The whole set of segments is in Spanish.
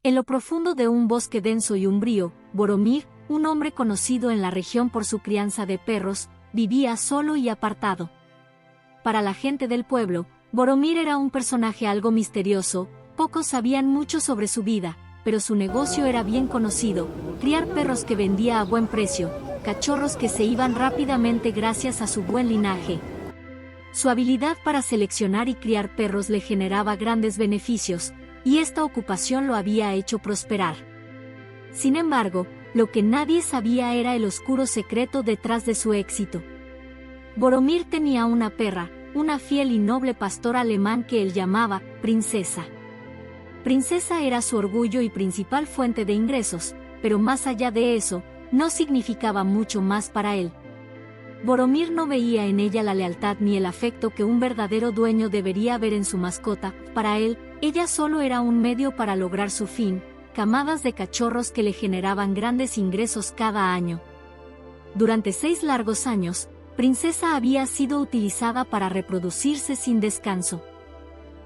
En lo profundo de un bosque denso y umbrío, Boromir, un hombre conocido en la región por su crianza de perros, vivía solo y apartado. Para la gente del pueblo, Boromir era un personaje algo misterioso, pocos sabían mucho sobre su vida, pero su negocio era bien conocido: criar perros que vendía a buen precio, cachorros que se iban rápidamente gracias a su buen linaje. Su habilidad para seleccionar y criar perros le generaba grandes beneficios, y esta ocupación lo había hecho prosperar. Sin embargo, lo que nadie sabía era el oscuro secreto detrás de su éxito. Boromir tenía una perra, una fiel y noble pastor alemán que él llamaba Princesa. Princesa era su orgullo y principal fuente de ingresos, pero más allá de eso, no significaba mucho más para él. Boromir no veía en ella la lealtad ni el afecto que un verdadero dueño debería ver en su mascota. Para él, ella solo era un medio para lograr su fin: camadas de cachorros que le generaban grandes ingresos cada año. Durante 6 largos años, Princesa había sido utilizada para reproducirse sin descanso.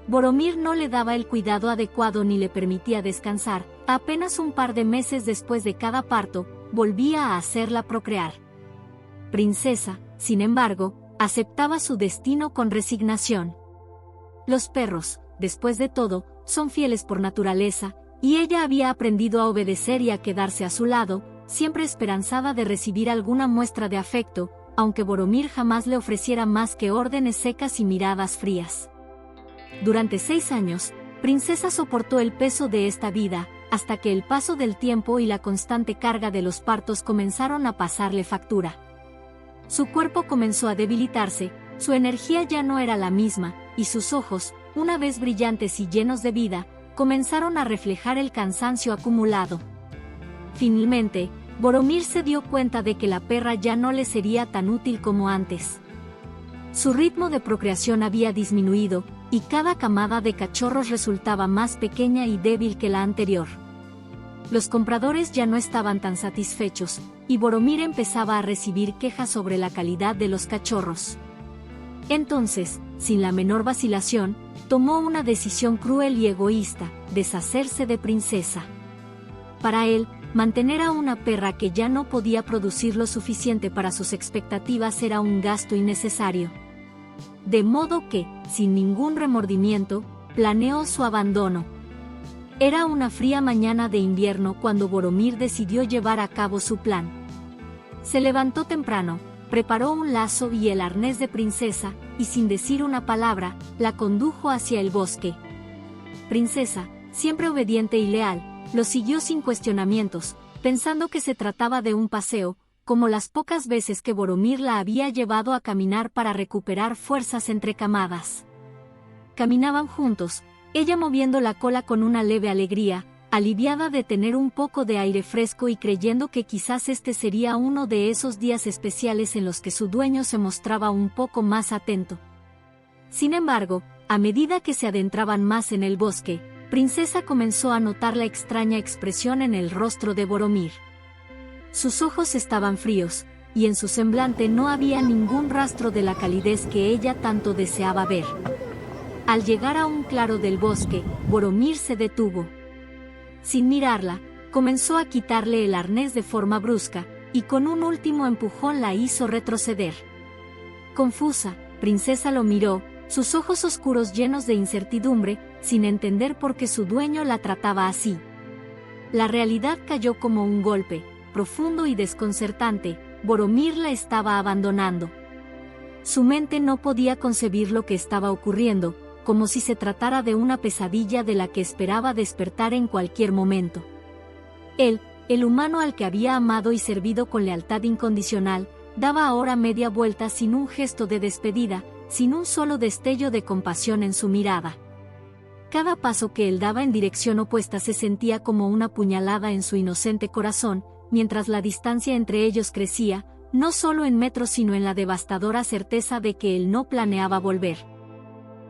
Boromir no le daba el cuidado adecuado ni le permitía descansar. Apenas un par de meses después de cada parto, volvía a hacerla procrear. Princesa, sin embargo, aceptaba su destino con resignación. Los perros, después de todo, son fieles por naturaleza, y ella había aprendido a obedecer y a quedarse a su lado, siempre esperanzada de recibir alguna muestra de afecto, aunque Boromir jamás le ofreciera más que órdenes secas y miradas frías. Durante 6 años, Princesa soportó el peso de esta vida, hasta que el paso del tiempo y la constante carga de los partos comenzaron a pasarle factura. Su cuerpo comenzó a debilitarse, su energía ya no era la misma, y sus ojos, una vez brillantes y llenos de vida, comenzaron a reflejar el cansancio acumulado. Finalmente, Boromir se dio cuenta de que la perra ya no le sería tan útil como antes. Su ritmo de procreación había disminuido, y cada camada de cachorros resultaba más pequeña y débil que la anterior. Los compradores ya no estaban tan satisfechos, y Boromir empezaba a recibir quejas sobre la calidad de los cachorros. Entonces, sin la menor vacilación, tomó una decisión cruel y egoísta: deshacerse de Princesa. Para él, mantener a una perra que ya no podía producir lo suficiente para sus expectativas era un gasto innecesario. De modo que, sin ningún remordimiento, planeó su abandono. Era una fría mañana de invierno cuando Boromir decidió llevar a cabo su plan. Se levantó temprano, preparó un lazo y el arnés de Princesa, y sin decir una palabra, la condujo hacia el bosque. Princesa, siempre obediente y leal, lo siguió sin cuestionamientos, pensando que se trataba de un paseo, como las pocas veces que Boromir la había llevado a caminar para recuperar fuerzas entre camadas. Caminaban juntos, ella moviendo la cola con una leve alegría, aliviada de tener un poco de aire fresco y creyendo que quizás este sería uno de esos días especiales en los que su dueño se mostraba un poco más atento. Sin embargo, a medida que se adentraban más en el bosque, Princesa comenzó a notar la extraña expresión en el rostro de Boromir. Sus ojos estaban fríos, y en su semblante no había ningún rastro de la calidez que ella tanto deseaba ver. Al llegar a un claro del bosque, Boromir se detuvo. Sin mirarla, comenzó a quitarle el arnés de forma brusca, y con un último empujón la hizo retroceder. Confusa, Princesa lo miró, sus ojos oscuros llenos de incertidumbre, sin entender por qué su dueño la trataba así. La realidad cayó como un golpe, profundo y desconcertante: Boromir la estaba abandonando. Su mente no podía concebir lo que estaba ocurriendo, como si se tratara de una pesadilla de la que esperaba despertar en cualquier momento. Él, el humano al que había amado y servido con lealtad incondicional, daba ahora media vuelta sin un gesto de despedida, sin un solo destello de compasión en su mirada. Cada paso que él daba en dirección opuesta se sentía como una puñalada en su inocente corazón, mientras la distancia entre ellos crecía, no solo en metros sino en la devastadora certeza de que él no planeaba volver.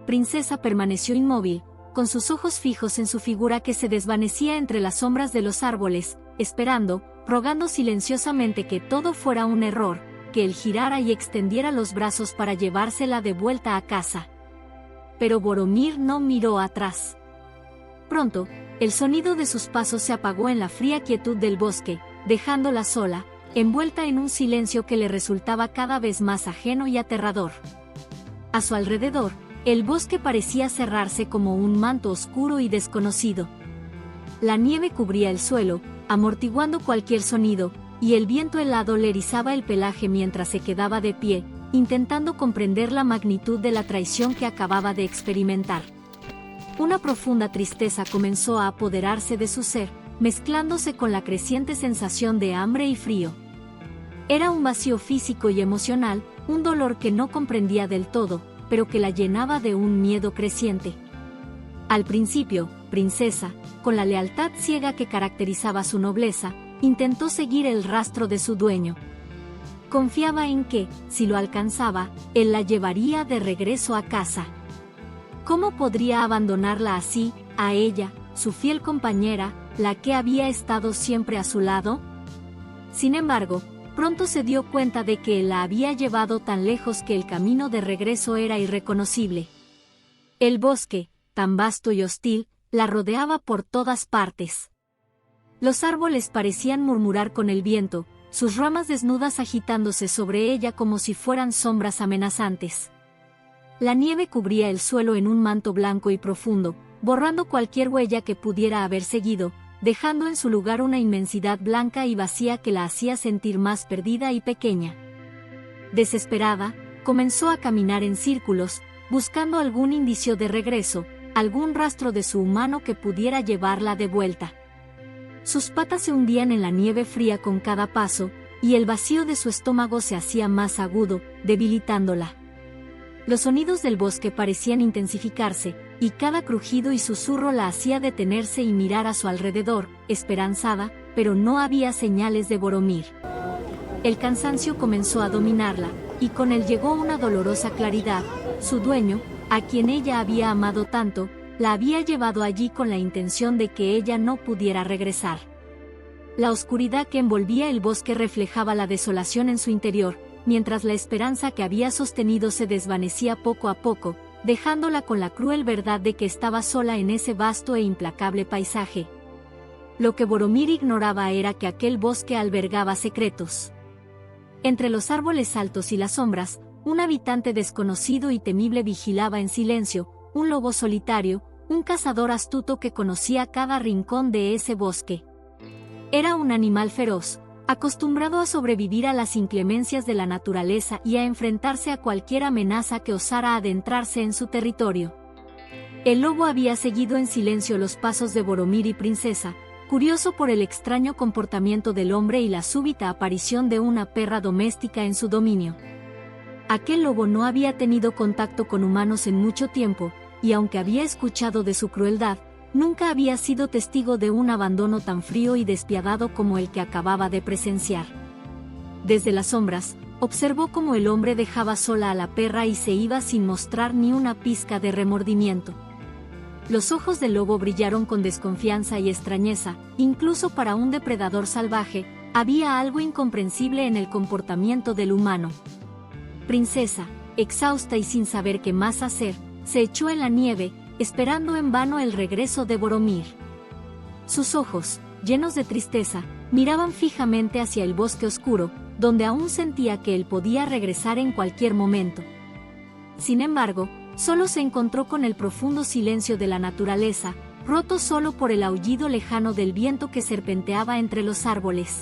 Princesa permaneció inmóvil, con sus ojos fijos en su figura que se desvanecía entre las sombras de los árboles, esperando, rogando silenciosamente que todo fuera un error, que él girara y extendiera los brazos para llevársela de vuelta a casa. Pero Boromir no miró atrás. Pronto, El sonido de sus pasos se apagó en la fría quietud del bosque, dejándola sola, envuelta en un silencio que le resultaba cada vez más ajeno y aterrador. A su alrededor, el bosque parecía cerrarse como un manto oscuro y desconocido. La nieve cubría el suelo, amortiguando cualquier sonido, y el viento helado le erizaba el pelaje mientras se quedaba de pie, intentando comprender la magnitud de la traición que acababa de experimentar. Una profunda tristeza comenzó a apoderarse de su ser, mezclándose con la creciente sensación de hambre y frío. Era un vacío físico y emocional, un dolor que no comprendía del todo, pero que la llenaba de un miedo creciente. Al principio, Princesa, con la lealtad ciega que caracterizaba su nobleza, intentó seguir el rastro de su dueño. Confiaba en que, si lo alcanzaba, él la llevaría de regreso a casa. ¿Cómo podría abandonarla así, a ella, su fiel compañera, la que había estado siempre a su lado? Sin embargo, pronto se dio cuenta de que él la había llevado tan lejos que el camino de regreso era irreconocible. El bosque, tan vasto y hostil, la rodeaba por todas partes. Los árboles parecían murmurar con el viento, sus ramas desnudas agitándose sobre ella como si fueran sombras amenazantes. La nieve cubría el suelo en un manto blanco y profundo, borrando cualquier huella que pudiera haber seguido, dejando en su lugar una inmensidad blanca y vacía que la hacía sentir más perdida y pequeña. Desesperada, comenzó a caminar en círculos, buscando algún indicio de regreso, algún rastro de su humano que pudiera llevarla de vuelta. Sus patas se hundían en la nieve fría con cada paso, y el vacío de su estómago se hacía más agudo, debilitándola. Los sonidos del bosque parecían intensificarse, y cada crujido y susurro la hacía detenerse y mirar a su alrededor, esperanzada, pero no había señales de Boromir. El cansancio comenzó a dominarla, y con él llegó una dolorosa claridad. Su dueño, a quien ella había amado tanto, la había llevado allí con la intención de que ella no pudiera regresar. La oscuridad que envolvía el bosque reflejaba la desolación en su interior, mientras la esperanza que había sostenido se desvanecía poco a poco, dejándola con la cruel verdad de que estaba sola en ese vasto e implacable paisaje. Lo que Boromir ignoraba era que aquel bosque albergaba secretos. Entre los árboles altos y las sombras, un habitante desconocido y temible vigilaba en silencio, un lobo solitario, un cazador astuto que conocía cada rincón de ese bosque. Era un animal feroz, acostumbrado a sobrevivir a las inclemencias de la naturaleza y a enfrentarse a cualquier amenaza que osara adentrarse en su territorio. El lobo había seguido en silencio los pasos de Boromir y Princesa, curioso por el extraño comportamiento del hombre y la súbita aparición de una perra doméstica en su dominio. Aquel lobo no había tenido contacto con humanos en mucho tiempo, y aunque había escuchado de su crueldad, nunca había sido testigo de un abandono tan frío y despiadado como el que acababa de presenciar. Desde las sombras, observó cómo el hombre dejaba sola a la perra y se iba sin mostrar ni una pizca de remordimiento. Los ojos del lobo brillaron con desconfianza y extrañeza, incluso para un depredador salvaje, había algo incomprensible en el comportamiento del humano. Princesa, exhausta y sin saber qué más hacer, se echó en la nieve, esperando en vano el regreso de Boromir. Sus ojos, llenos de tristeza, miraban fijamente hacia el bosque oscuro, donde aún sentía que él podía regresar en cualquier momento. Sin embargo, solo se encontró con el profundo silencio de la naturaleza, roto solo por el aullido lejano del viento que serpenteaba entre los árboles.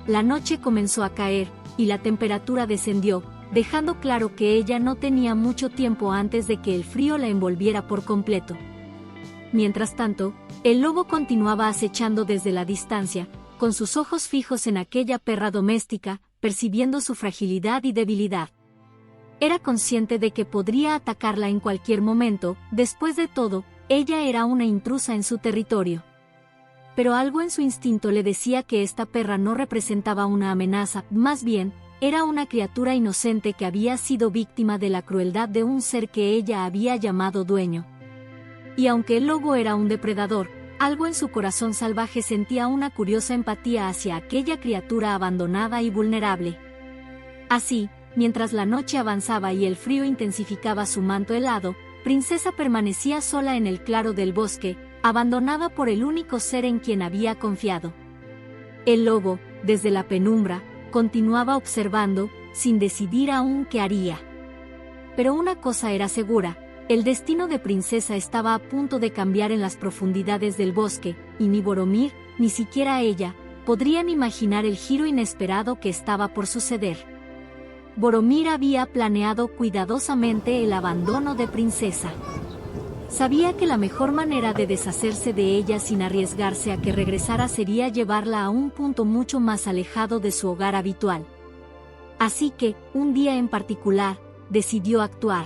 La noche comenzó a caer, y la temperatura descendió, dejando claro que ella no tenía mucho tiempo antes de que el frío la envolviera por completo. Mientras tanto, el lobo continuaba acechando desde la distancia, con sus ojos fijos en aquella perra doméstica, percibiendo su fragilidad y debilidad. Era consciente de que podría atacarla en cualquier momento, después de todo, ella era una intrusa en su territorio. Pero algo en su instinto le decía que esta perra no representaba una amenaza, más bien, era una criatura inocente que había sido víctima de la crueldad de un ser que ella había llamado dueño. Y aunque el lobo era un depredador, algo en su corazón salvaje sentía una curiosa empatía hacia aquella criatura abandonada y vulnerable. Así, mientras la noche avanzaba y el frío intensificaba su manto helado, Princesa permanecía sola en el claro del bosque, abandonada por el único ser en quien había confiado. El lobo, desde la penumbra, continuaba observando, sin decidir aún qué haría. Pero una cosa era segura: el destino de Princesa estaba a punto de cambiar en las profundidades del bosque, y ni Boromir, ni siquiera ella, podrían imaginar el giro inesperado que estaba por suceder. Boromir había planeado cuidadosamente el abandono de Princesa. Sabía que la mejor manera de deshacerse de ella sin arriesgarse a que regresara sería llevarla a un punto mucho más alejado de su hogar habitual. Así que, un día en particular, decidió actuar.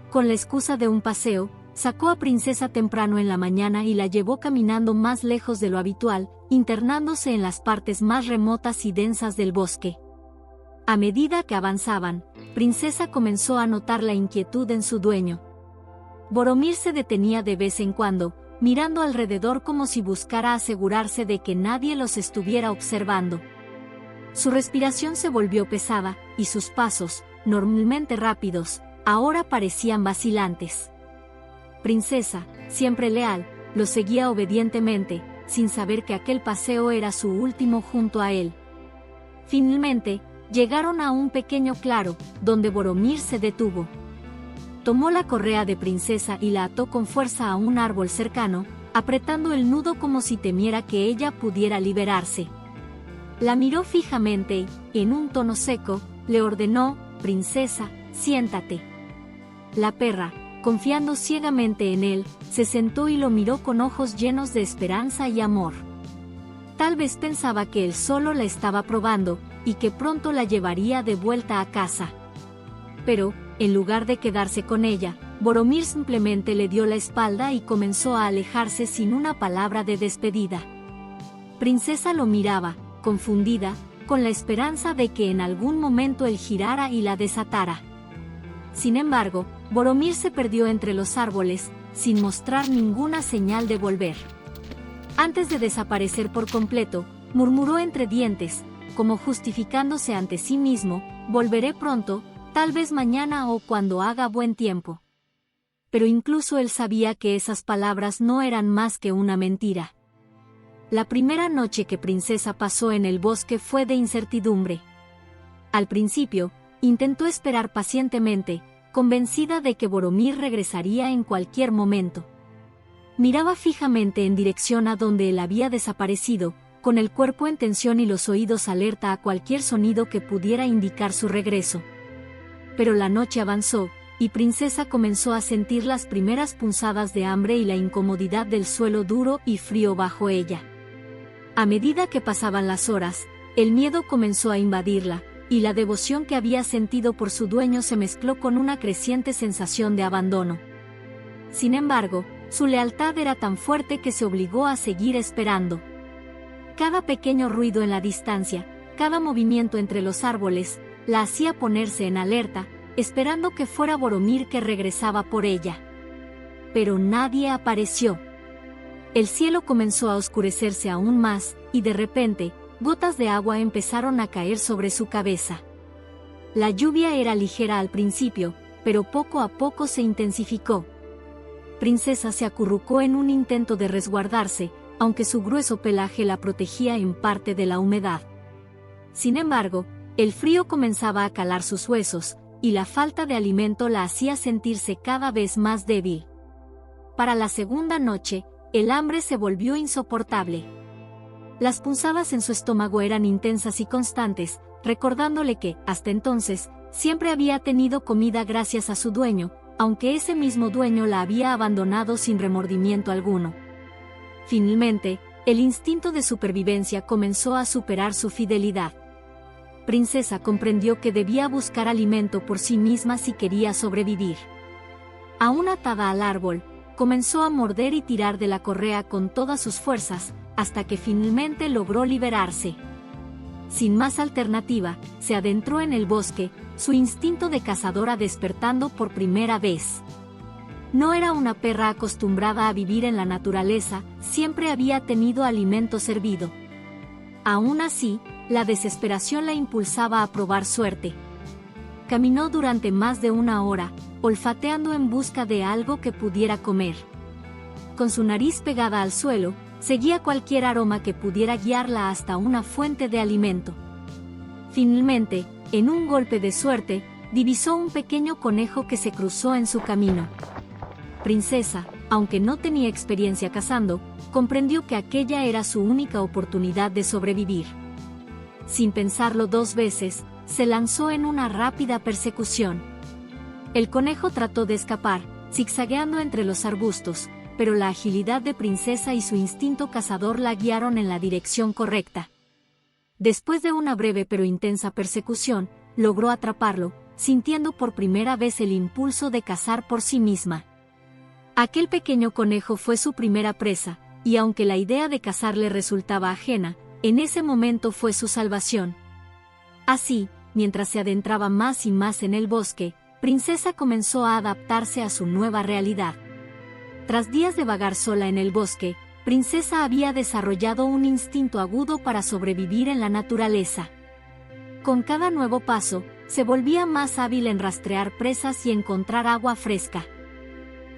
Con la excusa de un paseo, sacó a Princesa temprano en la mañana y la llevó caminando más lejos de lo habitual, internándose en las partes más remotas y densas del bosque. A medida que avanzaban, Princesa comenzó a notar la inquietud en su dueño. Boromir se detenía de vez en cuando, mirando alrededor como si buscara asegurarse de que nadie los estuviera observando. Su respiración se volvió pesada, y sus pasos, normalmente rápidos, ahora parecían vacilantes. Princesa, siempre leal, lo seguía obedientemente, sin saber que aquel paseo era su último junto a él. Finalmente, llegaron a un pequeño claro, donde Boromir se detuvo. Tomó la correa de Princesa y la ató con fuerza a un árbol cercano, apretando el nudo como si temiera que ella pudiera liberarse. La miró fijamente y, en un tono seco, le ordenó: «Princesa, siéntate». La perra, confiando ciegamente en él, se sentó y lo miró con ojos llenos de esperanza y amor. Tal vez pensaba que él solo la estaba probando, y que pronto la llevaría de vuelta a casa. Pero, en lugar de quedarse con ella, Boromir simplemente le dio la espalda y comenzó a alejarse sin una palabra de despedida. Princesa lo miraba, confundida, con la esperanza de que en algún momento él girara y la desatara. Sin embargo, Boromir se perdió entre los árboles, sin mostrar ninguna señal de volver. Antes de desaparecer por completo, murmuró entre dientes, como justificándose ante sí mismo: «Volveré pronto, tal vez mañana o cuando haga buen tiempo». Pero incluso él sabía que esas palabras no eran más que una mentira. La primera noche que Princesa pasó en el bosque fue de incertidumbre. Al principio, intentó esperar pacientemente, convencida de que Boromir regresaría en cualquier momento. Miraba fijamente en dirección a donde él había desaparecido, con el cuerpo en tensión y los oídos alerta a cualquier sonido que pudiera indicar su regreso. Pero la noche avanzó, y Princesa comenzó a sentir las primeras punzadas de hambre y la incomodidad del suelo duro y frío bajo ella. A medida que pasaban las horas, el miedo comenzó a invadirla, y la devoción que había sentido por su dueño se mezcló con una creciente sensación de abandono. Sin embargo, su lealtad era tan fuerte que se obligó a seguir esperando. Cada pequeño ruido en la distancia, cada movimiento entre los árboles, la hacía ponerse en alerta, esperando que fuera Boromir que regresaba por ella. Pero nadie apareció. El cielo comenzó a oscurecerse aún más, y de repente, gotas de agua empezaron a caer sobre su cabeza. La lluvia era ligera al principio, pero poco a poco se intensificó. Princesa se acurrucó en un intento de resguardarse, aunque su grueso pelaje la protegía en parte de la humedad. Sin embargo, el frío comenzaba a calar sus huesos, y la falta de alimento la hacía sentirse cada vez más débil. Para la segunda noche, el hambre se volvió insoportable. Las punzadas en su estómago eran intensas y constantes, recordándole que, hasta entonces, siempre había tenido comida gracias a su dueño, aunque ese mismo dueño la había abandonado sin remordimiento alguno. Finalmente, el instinto de supervivencia comenzó a superar su fidelidad. Princesa comprendió que debía buscar alimento por sí misma si quería sobrevivir. Aún atada al árbol, comenzó a morder y tirar de la correa con todas sus fuerzas, hasta que finalmente logró liberarse. Sin más alternativa, se adentró en el bosque, su instinto de cazadora despertando por primera vez. No era una perra acostumbrada a vivir en la naturaleza, siempre había tenido alimento servido. Aún así, la desesperación la impulsaba a probar suerte. Caminó durante más de una hora, olfateando en busca de algo que pudiera comer. con su nariz pegada al suelo, seguía cualquier aroma que pudiera guiarla hasta una fuente de alimento. Finalmente, en un golpe de suerte, divisó un pequeño conejo que se cruzó en su camino. Princesa, aunque no tenía experiencia cazando, comprendió que aquella era su única oportunidad de sobrevivir. Sin pensarlo dos veces, se lanzó en una rápida persecución. El conejo trató de escapar, zigzagueando entre los arbustos, pero la agilidad de Princesa y su instinto cazador la guiaron en la dirección correcta. Después de una breve pero intensa persecución, logró atraparlo, sintiendo por primera vez el impulso de cazar por sí misma. Aquel pequeño conejo fue su primera presa, y aunque la idea de cazar le resultaba ajena, en ese momento fue su salvación. Así, mientras se adentraba más y más en el bosque, Princesa comenzó a adaptarse a su nueva realidad. Tras días de vagar sola en el bosque, Princesa había desarrollado un instinto agudo para sobrevivir en la naturaleza. Con cada nuevo paso, se volvía más hábil en rastrear presas y encontrar agua fresca.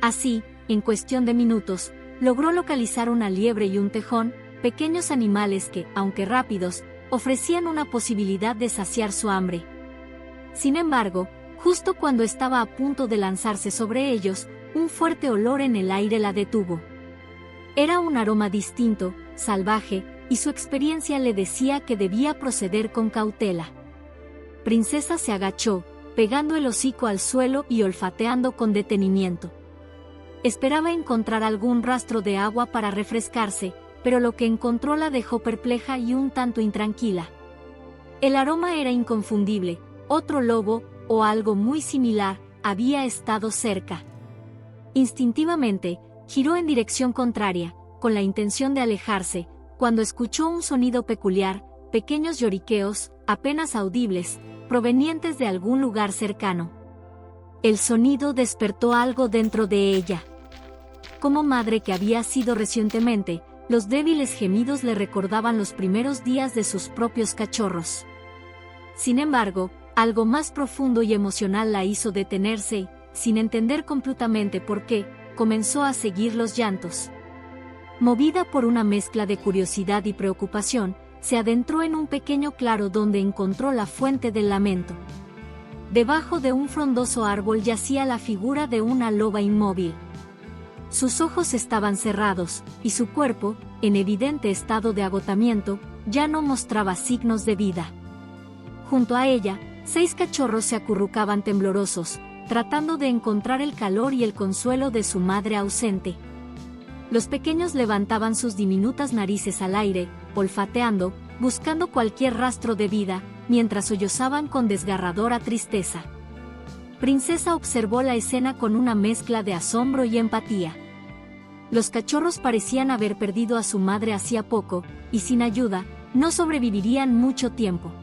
Así, en cuestión de minutos, logró localizar una liebre y un tejón, pequeños animales que, aunque rápidos, ofrecían una posibilidad de saciar su hambre. Sin embargo, justo cuando estaba a punto de lanzarse sobre ellos, un fuerte olor en el aire la detuvo. Era un aroma distinto, salvaje, y su experiencia le decía que debía proceder con cautela. Princesa se agachó, pegando el hocico al suelo y olfateando con detenimiento. Esperaba encontrar algún rastro de agua para refrescarse, pero lo que encontró la dejó perpleja y un tanto intranquila. El aroma era inconfundible, otro lobo, o algo muy similar, había estado cerca. Instintivamente, giró en dirección contraria, con la intención de alejarse, cuando escuchó un sonido peculiar, pequeños lloriqueos, apenas audibles, provenientes de algún lugar cercano. El sonido despertó algo dentro de ella. Como madre que había sido recientemente, los débiles gemidos le recordaban los primeros días de sus propios cachorros. Sin embargo, algo más profundo y emocional la hizo detenerse y, sin entender completamente por qué, comenzó a seguir los llantos. Movida por una mezcla de curiosidad y preocupación, se adentró en un pequeño claro donde encontró la fuente del lamento. Debajo de un frondoso árbol yacía la figura de una loba inmóvil. Sus ojos estaban cerrados, y su cuerpo, en evidente estado de agotamiento, ya no mostraba signos de vida. Junto a ella, 6 cachorros se acurrucaban temblorosos, tratando de encontrar el calor y el consuelo de su madre ausente. Los pequeños levantaban sus diminutas narices al aire, olfateando, buscando cualquier rastro de vida, mientras sollozaban con desgarradora tristeza. Princesa observó la escena con una mezcla de asombro y empatía. Los cachorros parecían haber perdido a su madre hacía poco, y sin ayuda, no sobrevivirían mucho tiempo.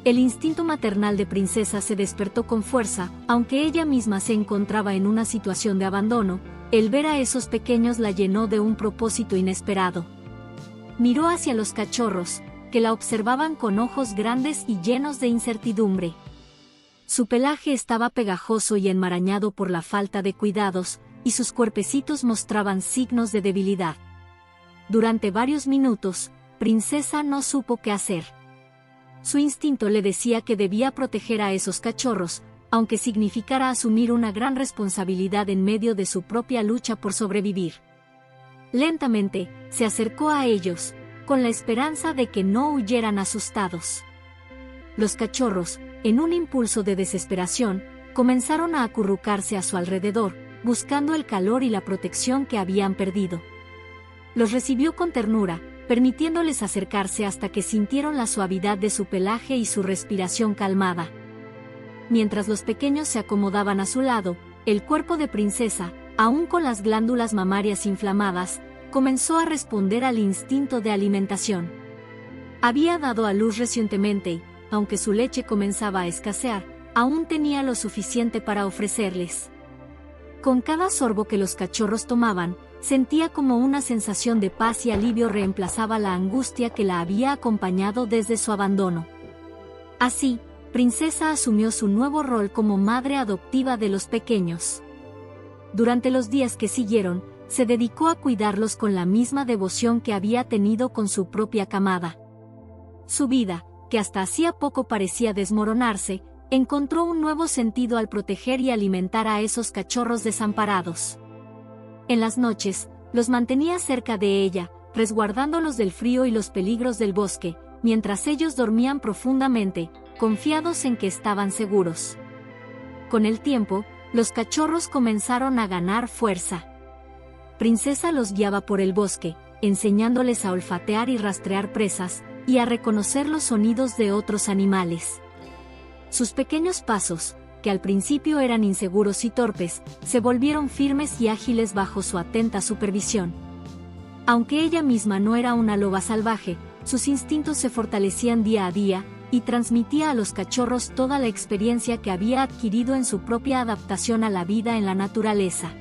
El instinto maternal de Princesa se despertó con fuerza, aunque ella misma se encontraba en una situación de abandono. El ver a esos pequeños la llenó de un propósito inesperado. Miró hacia los cachorros, que la observaban con ojos grandes y llenos de incertidumbre. Su pelaje estaba pegajoso y enmarañado por la falta de cuidados, y sus cuerpecitos mostraban signos de debilidad. Durante varios minutos, Princesa no supo qué hacer. Su instinto le decía que debía proteger a esos cachorros, aunque significara asumir una gran responsabilidad en medio de su propia lucha por sobrevivir. Lentamente, se acercó a ellos, con la esperanza de que no huyeran asustados. Los cachorros, en un impulso de desesperación, comenzaron a acurrucarse a su alrededor, buscando el calor y la protección que habían perdido. Los recibió con ternura, permitiéndoles acercarse hasta que sintieron la suavidad de su pelaje y su respiración calmada. Mientras los pequeños se acomodaban a su lado, el cuerpo de Princesa, aún con las glándulas mamarias inflamadas, comenzó a responder al instinto de alimentación. Había dado a luz recientemente y, aunque su leche comenzaba a escasear, aún tenía lo suficiente para ofrecerles. Con cada sorbo que los cachorros tomaban, sentía como una sensación de paz y alivio reemplazaba la angustia que la había acompañado desde su abandono. Así, Princesa asumió su nuevo rol como madre adoptiva de los pequeños. Durante los días que siguieron, se dedicó a cuidarlos con la misma devoción que había tenido con su propia camada. Su vida, que hasta hacía poco parecía desmoronarse, encontró un nuevo sentido al proteger y alimentar a esos cachorros desamparados. En las noches, los mantenía cerca de ella, resguardándolos del frío y los peligros del bosque, mientras ellos dormían profundamente, confiados en que estaban seguros. Con el tiempo, los cachorros comenzaron a ganar fuerza. Princesa los guiaba por el bosque, enseñándoles a olfatear y rastrear presas, y a reconocer los sonidos de otros animales. Sus pequeños pasos, que al principio eran inseguros y torpes, se volvieron firmes y ágiles bajo su atenta supervisión. Aunque ella misma no era una loba salvaje, sus instintos se fortalecían día a día, y transmitía a los cachorros toda la experiencia que había adquirido en su propia adaptación a la vida en la naturaleza.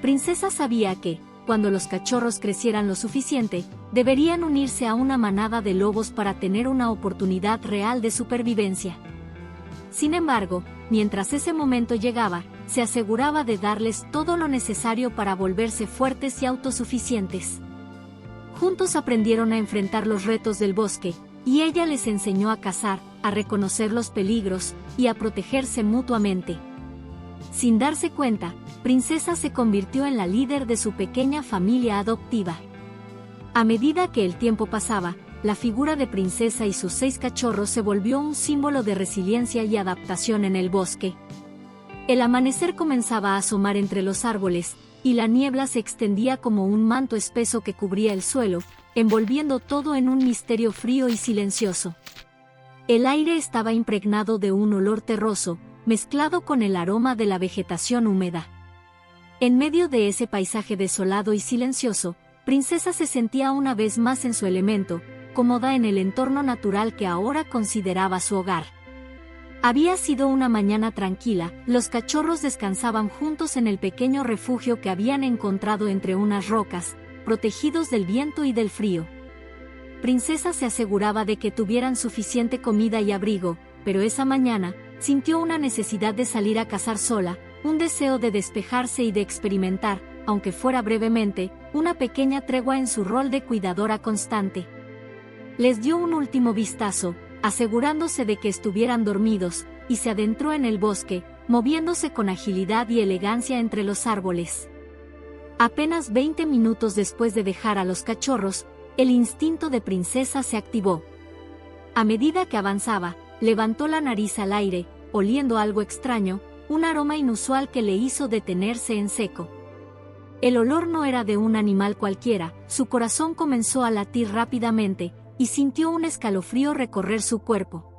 Princesa sabía que, cuando los cachorros crecieran lo suficiente, deberían unirse a una manada de lobos para tener una oportunidad real de supervivencia. Sin embargo, mientras ese momento llegaba, se aseguraba de darles todo lo necesario para volverse fuertes y autosuficientes. Juntos aprendieron a enfrentar los retos del bosque, y ella les enseñó a cazar, a reconocer los peligros, y a protegerse mutuamente. Sin darse cuenta, Princesa se convirtió en la líder de su pequeña familia adoptiva. A medida que el tiempo pasaba, la figura de Princesa y sus 6 cachorros se volvió un símbolo de resiliencia y adaptación en el bosque. El amanecer comenzaba a asomar entre los árboles, y la niebla se extendía como un manto espeso que cubría el suelo, envolviendo todo en un misterio frío y silencioso. El aire estaba impregnado de un olor terroso, mezclado con el aroma de la vegetación húmeda. En medio de ese paisaje desolado y silencioso, Princesa se sentía una vez más en su elemento, cómoda en el entorno natural que ahora consideraba su hogar. Había sido una mañana tranquila, los cachorros descansaban juntos en el pequeño refugio que habían encontrado entre unas rocas, protegidos del viento y del frío. Princesa se aseguraba de que tuvieran suficiente comida y abrigo, pero esa mañana, sintió una necesidad de salir a cazar sola, un deseo de despejarse y de experimentar, aunque fuera brevemente, una pequeña tregua en su rol de cuidadora constante. Les dio un último vistazo, asegurándose de que estuvieran dormidos, y se adentró en el bosque, moviéndose con agilidad y elegancia entre los árboles. Apenas 20 minutos después de dejar a los cachorros, el instinto de Princesa se activó. A medida que avanzaba, levantó la nariz al aire, oliendo algo extraño, un aroma inusual que le hizo detenerse en seco. El olor no era de un animal cualquiera, su corazón comenzó a latir rápidamente, y sintió un escalofrío recorrer su cuerpo.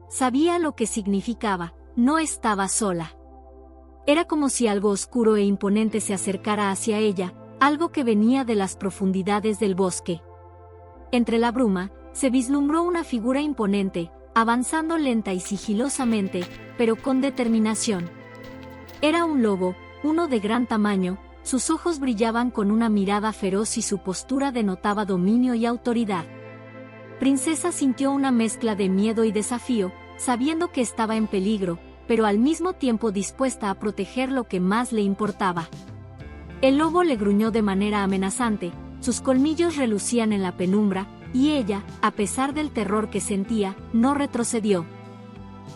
Sabía lo que significaba, no estaba sola. Era como si algo oscuro e imponente se acercara hacia ella, algo que venía de las profundidades del bosque. Entre la bruma, se vislumbró una figura imponente, avanzando lenta y sigilosamente, pero con determinación. Era un lobo, uno de gran tamaño, sus ojos brillaban con una mirada feroz y su postura denotaba dominio y autoridad. Princesa sintió una mezcla de miedo y desafío, sabiendo que estaba en peligro, pero al mismo tiempo dispuesta a proteger lo que más le importaba. El lobo le gruñó de manera amenazante, sus colmillos relucían en la penumbra, y ella, a pesar del terror que sentía, no retrocedió.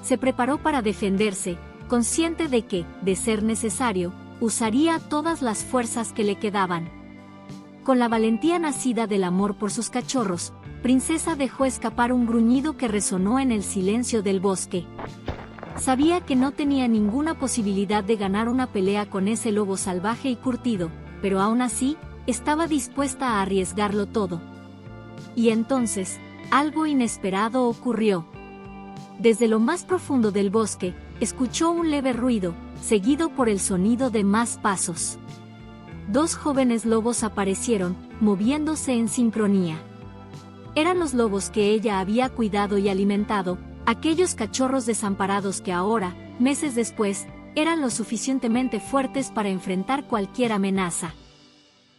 Se preparó para defenderse, consciente de que, de ser necesario, usaría todas las fuerzas que le quedaban. Con la valentía nacida del amor por sus cachorros, Princesa dejó escapar un gruñido que resonó en el silencio del bosque. Sabía que no tenía ninguna posibilidad de ganar una pelea con ese lobo salvaje y curtido, pero aún así, estaba dispuesta a arriesgarlo todo. Y entonces, algo inesperado ocurrió. Desde lo más profundo del bosque, escuchó un leve ruido, seguido por el sonido de más pasos. 2 jóvenes lobos aparecieron, moviéndose en sincronía. Eran los lobos que ella había cuidado y alimentado, aquellos cachorros desamparados que ahora, meses después, eran lo suficientemente fuertes para enfrentar cualquier amenaza.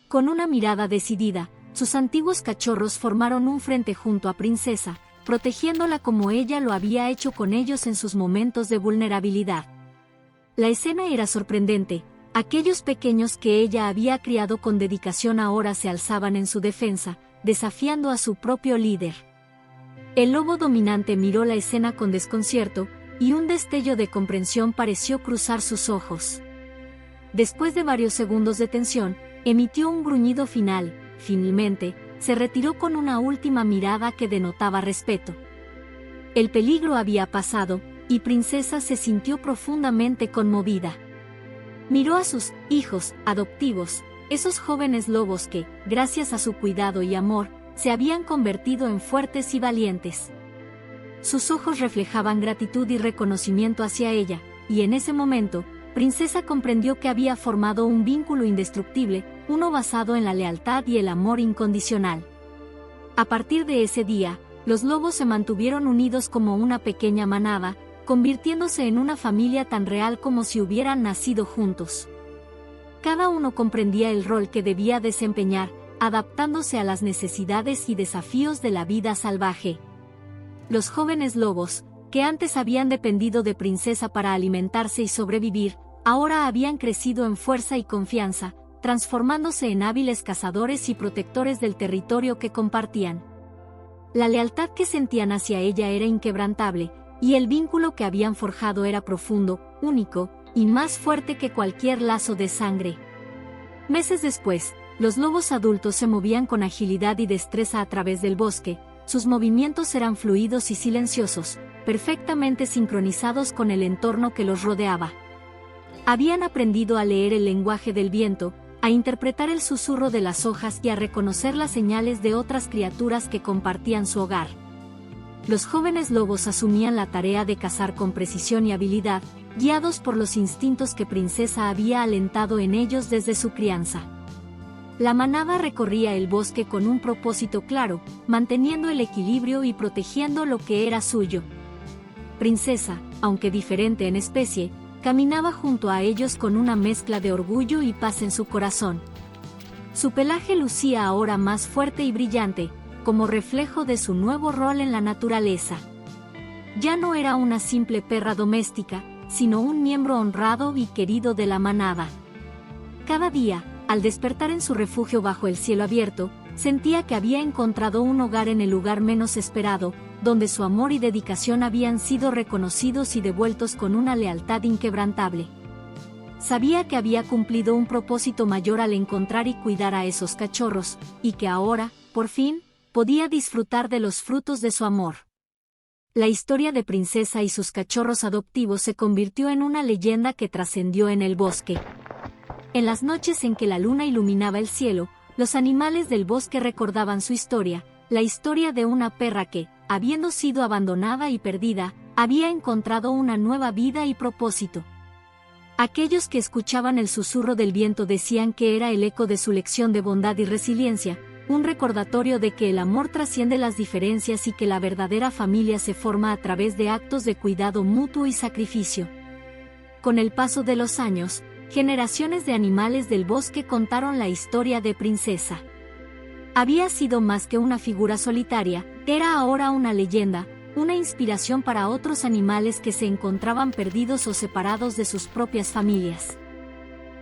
Con una mirada decidida, sus antiguos cachorros formaron un frente junto a Princesa, protegiéndola como ella lo había hecho con ellos en sus momentos de vulnerabilidad. La escena era sorprendente, Aquellos pequeños que ella había criado con dedicación ahora se alzaban en su defensa, desafiando a su propio líder. El lobo dominante miró la escena con desconcierto, y un destello de comprensión pareció cruzar sus ojos. Después de varios segundos de tensión, emitió un gruñido final. Finalmente, se retiró con una última mirada que denotaba respeto. El peligro había pasado, y Princesa se sintió profundamente conmovida. Miró a sus hijos adoptivos, esos jóvenes lobos que, gracias a su cuidado y amor, se habían convertido en fuertes y valientes. Sus ojos reflejaban gratitud y reconocimiento hacia ella, y en ese momento, Princesa comprendió que había formado un vínculo indestructible, uno basado en la lealtad y el amor incondicional. A partir de ese día, los lobos se mantuvieron unidos como una pequeña manada, convirtiéndose en una familia tan real como si hubieran nacido juntos. Cada uno comprendía el rol que debía desempeñar, adaptándose a las necesidades y desafíos de la vida salvaje. Los jóvenes lobos, que antes habían dependido de Princesa para alimentarse y sobrevivir, ahora habían crecido en fuerza y confianza, transformándose en hábiles cazadores y protectores del territorio que compartían. La lealtad que sentían hacia ella era inquebrantable, y el vínculo que habían forjado era profundo, único, y más fuerte que cualquier lazo de sangre. Meses después, los lobos adultos se movían con agilidad y destreza a través del bosque. Sus movimientos eran fluidos y silenciosos, perfectamente sincronizados con el entorno que los rodeaba. Habían aprendido a leer el lenguaje del viento, a interpretar el susurro de las hojas y a reconocer las señales de otras criaturas que compartían su hogar. Los jóvenes lobos asumían la tarea de cazar con precisión y habilidad, guiados por los instintos que Princesa había alentado en ellos desde su crianza. La manada recorría el bosque con un propósito claro, manteniendo el equilibrio y protegiendo lo que era suyo. Princesa, aunque diferente en especie, caminaba junto a ellos con una mezcla de orgullo y paz en su corazón. Su pelaje lucía ahora más fuerte y brillante, como reflejo de su nuevo rol en la naturaleza. Ya no era una simple perra doméstica, sino un miembro honrado y querido de la manada. Cada día, al despertar en su refugio bajo el cielo abierto, sentía que había encontrado un hogar en el lugar menos esperado, donde su amor y dedicación habían sido reconocidos y devueltos con una lealtad inquebrantable. Sabía que había cumplido un propósito mayor al encontrar y cuidar a esos cachorros, y que ahora, por fin, podía disfrutar de los frutos de su amor. La historia de Princesa y sus cachorros adoptivos se convirtió en una leyenda que trascendió en el bosque. En las noches en que la luna iluminaba el cielo, los animales del bosque recordaban su historia, la historia de una perra que, habiendo sido abandonada y perdida, había encontrado una nueva vida y propósito. Aquellos que escuchaban el susurro del viento decían que era el eco de su lección de bondad y resiliencia, un recordatorio de que el amor trasciende las diferencias y que la verdadera familia se forma a través de actos de cuidado mutuo y sacrificio. Con el paso de los años, generaciones de animales del bosque contaron la historia de Princesa. Había sido más que una figura solitaria, era ahora una leyenda, una inspiración para otros animales que se encontraban perdidos o separados de sus propias familias.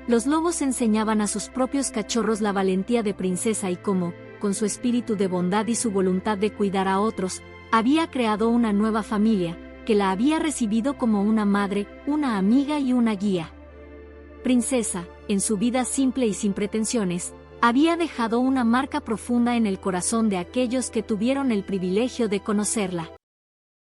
Los lobos enseñaban a sus propios cachorros la valentía de Princesa y cómo, con su espíritu de bondad y su voluntad de cuidar a otros, había creado una nueva familia, que la había recibido como una madre, una amiga y una guía. Princesa, en su vida simple y sin pretensiones, había dejado una marca profunda en el corazón de aquellos que tuvieron el privilegio de conocerla.